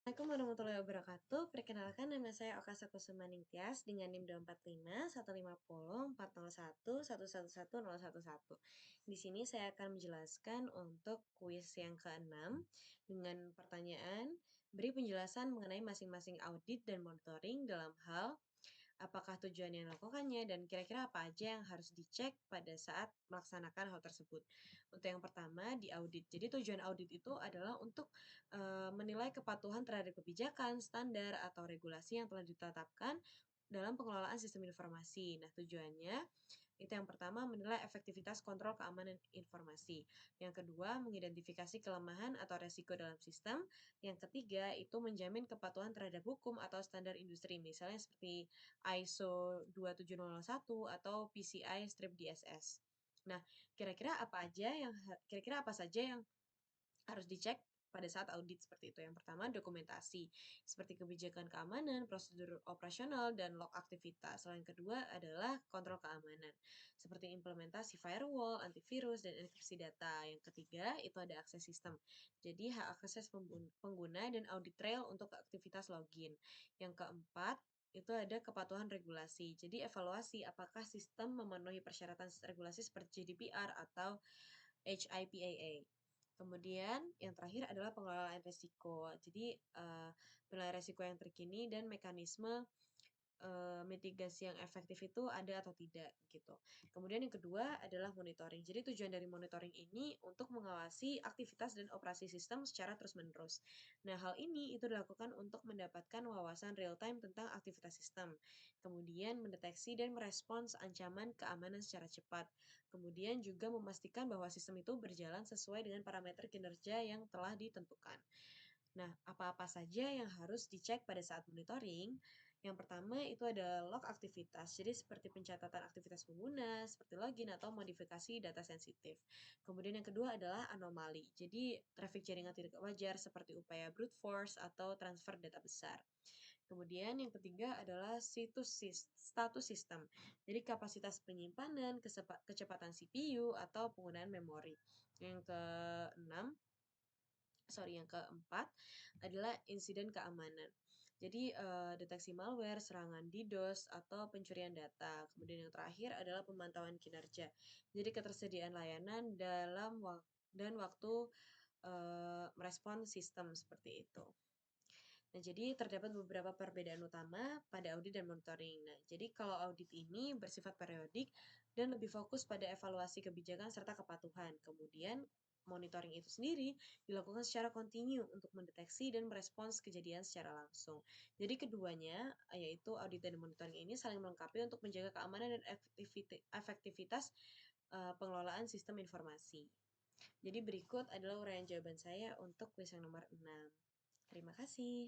Assalamualaikum warahmatullahi wabarakatuh. Perkenalkan nama saya Oka Sakusuma Ningtyas dengan NIM 245 150 401 111 111. Di sini saya akan menjelaskan untuk kuis yang keenam dengan pertanyaan beri penjelasan mengenai masing-masing audit dan monitoring dalam hal apakah tujuan yang dilakukannya dan kira-kira apa aja yang harus dicek pada saat melaksanakan hal tersebut. Untuk yang pertama di audit. Jadi tujuan audit itu adalah untuk menilai kepatuhan terhadap kebijakan, standar atau regulasi yang telah ditetapkan dalam pengelolaan sistem informasi. Nah, tujuannya itu yang pertama menilai efektivitas kontrol keamanan informasi. Yang kedua, mengidentifikasi kelemahan atau resiko dalam sistem. Yang ketiga, itu menjamin kepatuhan terhadap hukum atau standar industri, misalnya seperti ISO 27001 atau PCI strip DSS. Nah, kira-kira apa saja yang harus dicek pada saat audit seperti itu. Yang pertama, dokumentasi, seperti kebijakan keamanan, prosedur operasional, dan log aktivitas. Yang kedua adalah kontrol keamanan, seperti implementasi firewall, antivirus, dan enkripsi data. Yang ketiga, itu ada akses sistem. Jadi, hak akses pengguna dan audit trail untuk aktivitas login. Yang keempat, itu ada kepatuhan regulasi. Jadi, evaluasi apakah sistem memenuhi persyaratan regulasi seperti GDPR atau HIPAA. Kemudian yang terakhir adalah pengelolaan risiko. Jadi penilaian risiko yang terkini dan mekanisme mitigasi yang efektif itu ada atau tidak gitu. Kemudian yang kedua adalah monitoring. Jadi tujuan dari monitoring ini untuk mengawasi aktivitas dan operasi sistem secara terus-menerus. Nah, hal ini itu dilakukan untuk mendapatkan wawasan real time tentang aktivitas sistem. Kemudian mendeteksi dan merespons ancaman keamanan secara cepat. Kemudian juga memastikan bahwa sistem itu berjalan sesuai dengan parameter kinerja yang telah ditentukan. Nah, apa-apa saja yang harus dicek pada saat monitoring? Yang pertama itu ada log aktivitas, jadi seperti pencatatan aktivitas pengguna, seperti login atau modifikasi data sensitif. Kemudian yang kedua adalah anomali, jadi traffic jaringan tidak wajar seperti upaya brute force atau transfer data besar. Kemudian yang ketiga adalah status sistem, jadi kapasitas penyimpanan, kecepatan CPU, atau penggunaan memori. Yang keempat adalah insiden keamanan. Jadi deteksi malware, serangan DDoS, atau pencurian data. Kemudian yang terakhir adalah pemantauan kinerja. Jadi ketersediaan layanan dan waktu merespon sistem seperti itu. Nah, jadi terdapat beberapa perbedaan utama pada audit dan monitoring. Nah, jadi kalau audit ini bersifat periodik dan lebih fokus pada evaluasi kebijakan serta kepatuhan. Kemudian monitoring itu sendiri dilakukan secara kontinu untuk mendeteksi dan merespons kejadian secara langsung. Jadi keduanya, yaitu audit dan monitoring ini saling melengkapi untuk menjaga keamanan dan efektivitas pengelolaan sistem informasi. Jadi berikut adalah uraian jawaban saya untuk kuis yang nomor 6. Terima kasih.